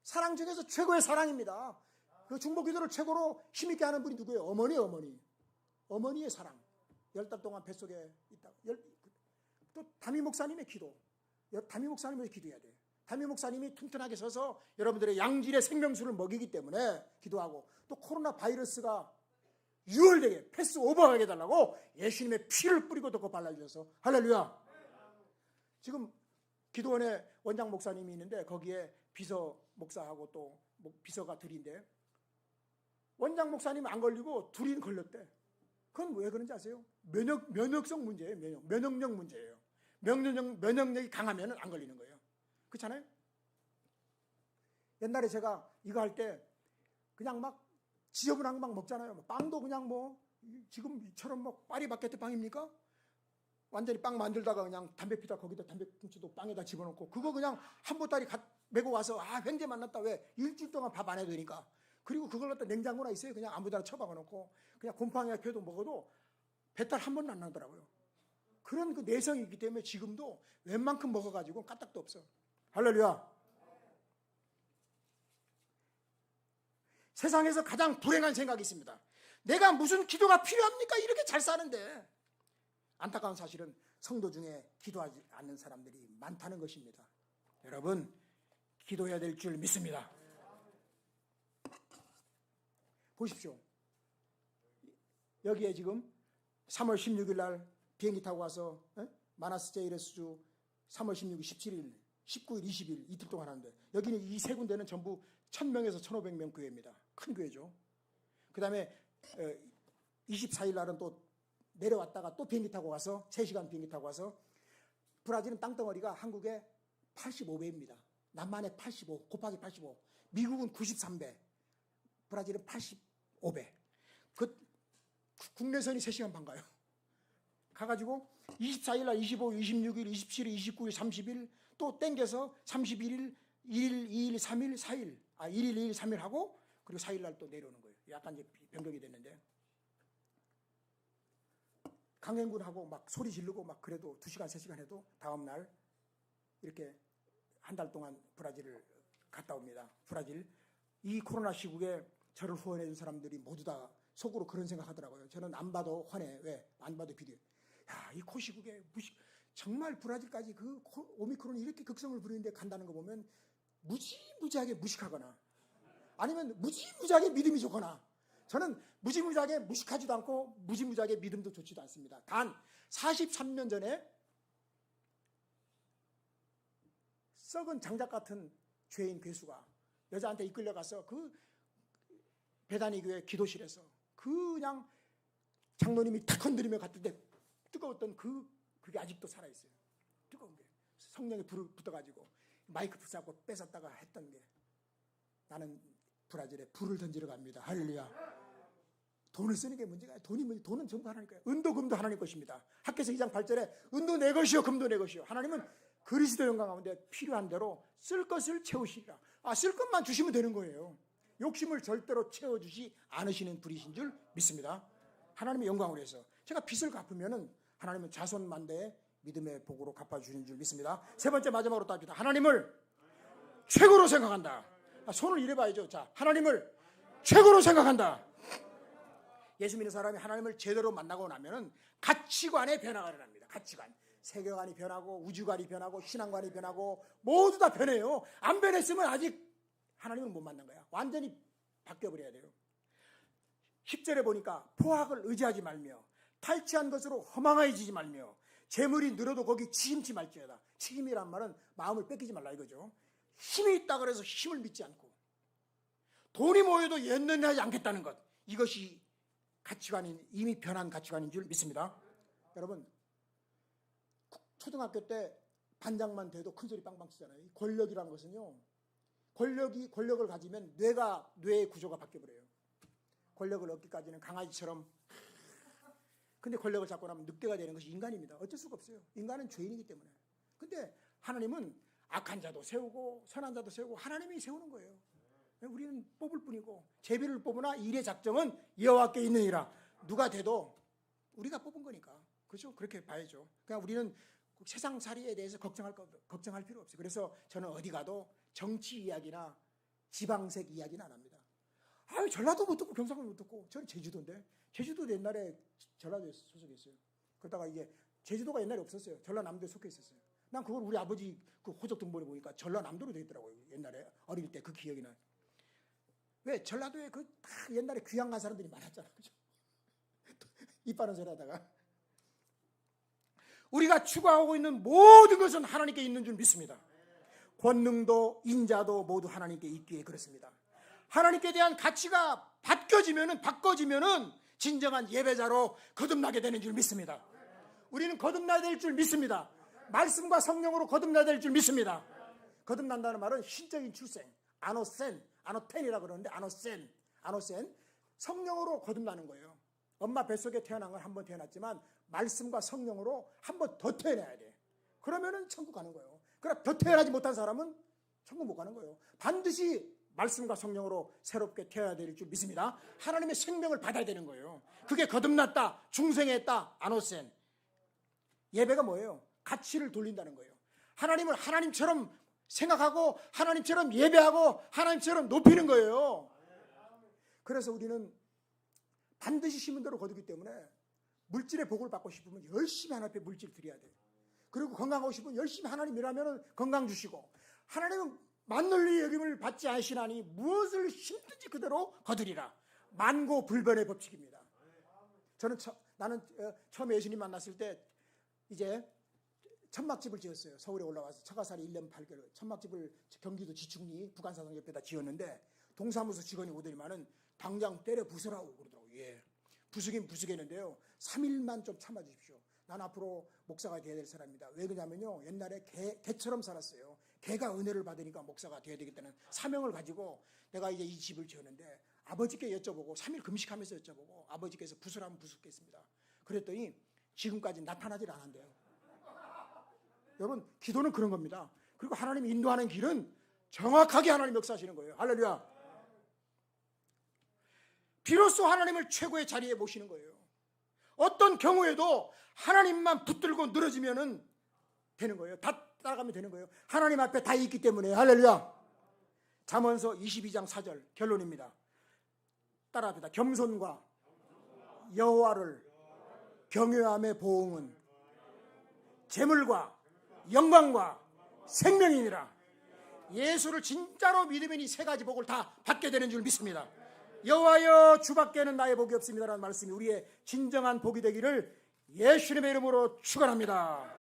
사랑 중에서 최고의 사랑입니다. 그 중보기도를 최고로 힘있게 하는 분이 누구예요? 어머니의 사랑. 10달 동안 뱃속에 있다가. 또 담임 목사님의 기도. 담임 목사님을 기도해야 돼요. 담임 목사님이 튼튼하게 서서 여러분들의 양질의 생명수를 먹이기 때문에 기도하고, 또 코로나 바이러스가 유월되게 패스 오버하게 해달라고 예수님의 피를 뿌리고 덮고 발라주셔서 할렐루야. 지금 기도원에 원장 목사님이 있는데 거기에 비서 목사하고 또 비서가 둘인데, 원장 목사님 안 걸리고 둘이 걸렸대. 그건 왜 그런지 아세요? 면역성 문제예요. 면역력 문제예요. 면역력이 강하면 안 걸리는 거예요. 그렇잖아요? 옛날에 제가 이거 할 때 그냥 막 지저분한 거 막 먹잖아요. 빵도 그냥 뭐 지금처럼 뭐 파리바게뜨 빵입니까? 완전히 빵 만들다가 그냥 담배 피다 거기다 담배 꽁초도 빵에다 집어넣고 그거 그냥 한 보따리 메고 와서 횡재 만났다. 왜? 일주일 동안 밥 안 해도 되니까. 그리고 그걸 갖다 냉장고나 있어요. 그냥 아무데나 처박아 놓고 그냥 곰팡이가 펴도 먹어도 배탈 한 번도 안 나더라고요. 그런 그 내성이 있기 때문에 지금도 웬만큼 먹어가지고 까딱도 없어. 할렐루야. 세상에서 가장 불행한 생각이 있습니다. 내가 무슨 기도가 필요합니까? 이렇게 잘 사는데. 안타까운 사실은 성도 중에 기도하지 않는 사람들이 많다는 것입니다. 여러분, 기도해야 될 줄 믿습니다. 보십시오. 여기에 지금 3월 16일 날 비행기 타고 와서 마나스 제이레스주 3월 16일, 17일, 19일, 20일 이틀 동안 하는데 여기는 이 세 군데는 전부 1000명에서 1500명 교회입니다. 큰 교회죠. 그 다음에 24일 날은 또 내려왔다가 또 비행기 타고 와서 3시간 비행기 타고 와서 브라질은 땅덩어리가 한국의 85배입니다. 남한의 85 곱하기 85 미국은 93배 브라질은 85배 그 국내선이 3시간 반 가요. 가가지고 24일 날 25, 26일, 27일, 29일, 30일 또 땡겨서 31일, 1일, 2일, 3일, 4일 1일, 2일, 3일 하고 그리고 4일 날 또 내려오는 거예요. 약간 이제 변경이 됐는데 강행군하고 막 소리 지르고 막 그래도 2시간, 3시간 해도 다음날 이렇게 한 달 동안 브라질을 갔다 옵니다. 브라질. 이 코로나 시국에 저를 후원해 준 사람들이 모두 다 속으로 그런 생각 하더라고요. 저는 안 봐도 화내. 왜? 안 봐도 비디오. 야, 이 코시국에 정말 브라질까지 그 오미크론이 이렇게 극성을 부리는데 간다는 거 보면 무지무지하게 무식하거나 아니면 무지무지하게 믿음이 좋거나 저는 무지무지하게 무식하지도 않고 무지무지하게 믿음도 좋지도 않습니다. 단 43년 전에 썩은 장작 같은 죄인 괴수가 여자한테 이끌려가서 그 베다니 교회 기도실에서 그냥 장로님이 탁 건드리며 갔을 때 뜨거웠던 그게 아직도 살아있어요. 뜨거운 게 성령이 불을 붙어가지고 마이크 붙잡고 뺏었다가 했던 게 나는 브라질에 불을 던지러 갑니다. 할렐루야. 돈을 쓰는 게 문제가 아니에요. 돈은 전부 하나님 거예요. 은도 금도 하나님 것입니다. 학개서 2장 8절에 은도 내 것이요 금도 내 것이요. 하나님은 그리스도 영광 가운데 필요한 대로 쓸 것을 채우시리라. 쓸 것만 주시면 되는 거예요. 욕심을 절대로 채워주지 않으시는 분이신 줄 믿습니다. 하나님의 영광을 위해서 제가 빚을 갚으면은 하나님은 자손만대의 믿음의 복으로 갚아주시는 줄 믿습니다. 세 번째 마지막으로 따집니다. 하나님을 최고로 생각한다. 손을 이래 봐야죠. 자, 하나님을 최고로 생각한다. 예수 믿는 사람이 하나님을 제대로 만나고 나면은 가치관의 변화가 일어납니다. 가치관. 세계관이 변하고 우주관이 변하고 신앙관이 변하고 모두 다 변해요. 안 변했으면 아직 하나님을 못 만난 거야. 완전히 바뀌어버려야 돼요. 10절에 보니까 포악을 의지하지 말며 탈취한 것으로 허망해지지 말며 재물이 늘어도 거기 치임치 말지어다. 치임이란 말은 마음을 뺏기지 말라 이거죠. 힘이 있다 그래서 힘을 믿지 않고 돈이 모여도 연연하지 않겠다는 것. 이것이 가치관인 이미 변한 가치관인 줄 믿습니다. 여러분 초등학교 때 반장만 돼도 큰소리 빵빵 치잖아요. 이 권력이라는 것은요. 권력을 가지면 뇌의 구조가 바뀌어버려요. 권력을 얻기까지는 강아지처럼 근데 권력을 잡고 나면 늑대가 되는 것이 인간입니다. 어쩔 수가 없어요. 인간은 죄인이기 때문에. 근데 하나님은 악한 자도 세우고 선한 자도 세우고 하나님이 세우는 거예요. 우리는 뽑을 뿐이고 제비를 뽑으나 일의 작정은 여호와께 있느니라. 누가 돼도 우리가 뽑은 거니까. 그렇죠? 그렇게 봐야죠. 그냥 우리는 세상살이에 대해서 걱정할 필요 없어요. 그래서 저는 어디 가도 정치 이야기나 지방색 이야기는 안 합니다. 전라도 못 듣고 경상도 못 듣고 저는 제주도인데 제주도 옛날에 전라도에 소속했어요. 그러다가 이게 제주도가 옛날에 없었어요. 전라남도에 속해 있었어요. 난 그걸 우리 아버지 그 호적 등본에 보니까 전라남도로 되어 있더라고요. 옛날에 어릴 때 그 기억이 나요. 왜? 전라도에 그 옛날에 귀향 간 사람들이 많았잖아. 그죠? 입 바른 소리 하다가. 우리가 추구하고 있는 모든 것은 하나님께 있는 줄 믿습니다. 권능도 인자도 모두 하나님께 있기에 그렇습니다. 하나님께 대한 가치가 바꿔지면은 진정한 예배자로 거듭나게 되는 줄 믿습니다. 우리는 거듭나야 될 줄 믿습니다. 말씀과 성령으로 거듭나야 될 줄 믿습니다. 거듭난다는 말은 신적인 출생, 아노텐이라고 그러는데 아노센, 성령으로 거듭나는 거예요. 엄마 뱃속에 태어난 건 한 번 태어났지만 말씀과 성령으로 한 번 더 태어나야 돼. 그러면은 천국 가는 거예요. 그러나 더 태어나지 못한 사람은 천국 못 가는 거예요. 반드시 말씀과 성령으로 새롭게 태어나야 될 줄 믿습니다. 하나님의 생명을 받아야 되는 거예요. 그게 거듭났다, 중생했다, 아노센. 예배가 뭐예요? 가치를 돌린다는 거예요. 하나님을 하나님처럼 생각하고 하나님처럼 예배하고 하나님처럼 높이는 거예요. 그래서 우리는 반드시 심은 대로 거두기 때문에 물질의 복을 받고 싶으면 열심히 하나님 앞에 물질 드려야 돼요. 그리고 건강하고 싶으면 열심히 하나님 일하면 건강 주시고, 하나님은 만널리 여김을 받지 않으시나니 무엇을 심든지 그대로 거두리라. 만고불변의 법칙입니다. 나는 처음에 예수님 만났을 때 이제 천막집을 지었어요. 서울에 올라와서 처가살이 1년 8개월 천막집을 경기도 지축리 북한사당 옆에다 지었는데, 동사무소 직원이 오더니만은 당장 때려 부수라고 그러더라고요. 예. 부수긴 부수겠는데요, 3일만 좀 참아주십시오. 난 앞으로 목사가 돼야 될 사람입니다. 왜 그러냐면요, 옛날에 개처럼 살았어요. 개가 은혜를 받으니까 목사가 돼야 되겠다는 사명을 가지고 내가 이제 이 집을 지었는데, 아버지께 여쭤보고 3일 금식하면서 여쭤보고 아버지께서 부수라면 부수겠습니다. 그랬더니 지금까지 나타나질 않았대요. 여러분, 기도는 그런 겁니다. 그리고 하나님이 인도하는 길은 정확하게 하나님 역사하시는 거예요. 할렐루야. 비로소 하나님을 최고의 자리에 모시는 거예요. 어떤 경우에도 하나님만 붙들고 늘어지면 되는 거예요. 다 따라가면 되는 거예요. 하나님 앞에 다 있기 때문에. 할렐루야. 잠언서 22장 4절 결론입니다. 따라합니다. 겸손과 여호와를 경외함의 보응은 재물과 영광과 생명이니라. 예수를 진짜로 믿으면 이 세 가지 복을 다 받게 되는 줄 믿습니다. 여호와여, 주밖에는 나의 복이 없습니다라는 말씀이 우리의 진정한 복이 되기를 예수님의 이름으로 축원합니다.